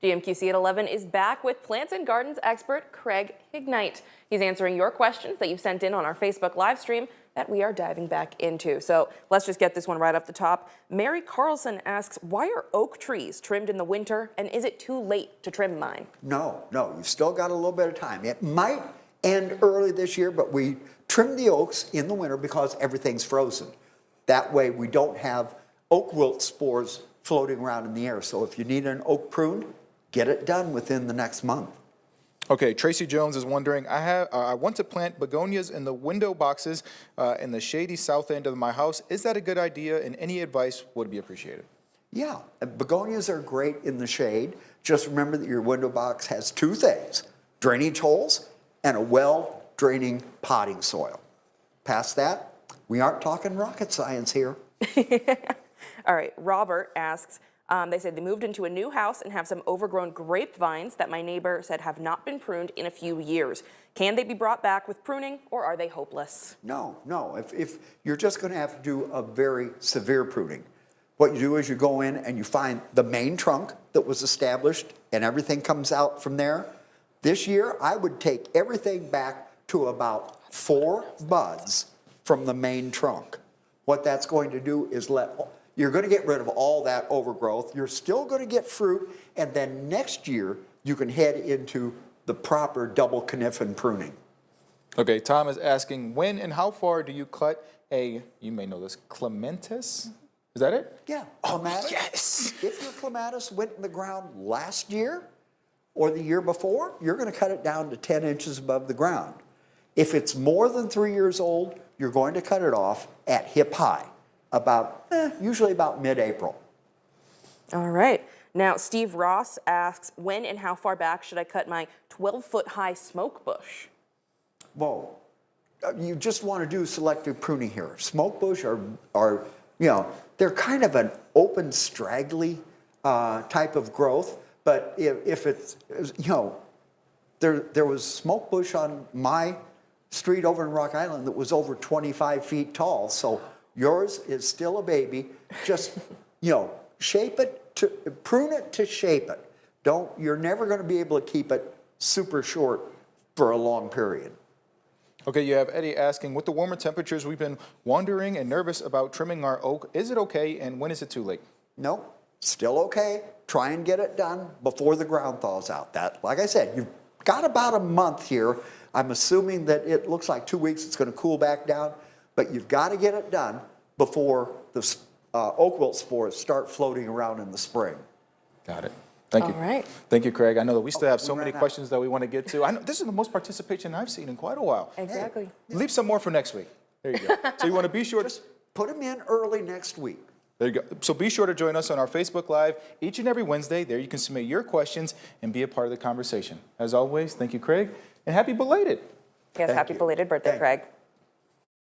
GMQC at 11 is back with plants and gardens expert Craig Hignite. He's answering your questions that you've sent in on our Facebook live stream that we are diving back into. So let's just get this one right off the top. Mary Carlson asks, why are oak trees trimmed in the winter, and is it too late to trim mine? No, you've still got a little bit of time. It might end early this year, but we trim the oaks in the winter because everything's frozen. That way we don't have oak wilt spores floating around in the air. So if you need an oak pruned, get it done within the next month. Okay, Tracy Jones is wondering, I want to plant begonias in the window boxes in the shady south end of my house. Is that a good idea? And any advice would be appreciated. Yeah, begonias are great in the shade. Just remember that your window box has two things: drainage holes and a well-draining potting soil. Past that, we aren't talking rocket science here. All right, Robert asks, they said they moved into a new house and have some overgrown grapevines that my neighbor said have not been pruned in a few years. Can they be brought back with pruning, or are they hopeless? No. If you're just going to have to do a very severe pruning, what you do is you go in and you find the main trunk that was established and everything comes out from there. This year, I would take everything back to about 4 buds from the main trunk. What that's going to do is you're going to get rid of all that overgrowth. You're still going to get fruit, and then next year you can head into the proper double conifer pruning. Okay, Tom is asking, when and how far do you cut a, you may know this, clematis? Is that it? Yeah, clematis. Yes. If your clematis went in the ground last year or the year before, you're going to cut it down to 10 inches above the ground. If it's more than 3 years old, you're going to cut it off at hip high, usually about mid-April. All right. Now, Steve Ross asks, when and how far back should I cut my 12-foot high smoke bush? Whoa. You just want to do selective pruning here. Smoke bush are they're kind of an open, straggly type of growth. But if it's, there was smoke bush on my street over in Rock Island that was over 25 feet tall. So yours is still a baby. Just, shape it, prune it to shape it. You're never going to be able to keep it super short for a long period. Okay, you have Eddie asking, with the warmer temperatures, we've been wondering and nervous about trimming our oak. Is it okay, and when is it too late? No, still okay. Try and get it done before the ground thaws out. Like I said, you've got about a month here. I'm assuming that it looks like 2 weeks it's going to cool back down, but you've got to get it done before the oak wilt spores start floating around in the spring. Got it. Thank you. All right. Thank you, Craig. I know that we still have so we many ran out. questions that we want to get to. I know this is the most participation I've seen in quite a while. Exactly. Leave some more for next week. There you go. So you want to be sure to... Just put them in early next week. There you go. So be sure to join us on our Facebook Live each and every Wednesday. There you can submit your questions and be a part of the conversation. As always, thank you, Craig, and happy belated. Yes, happy belated birthday, Craig.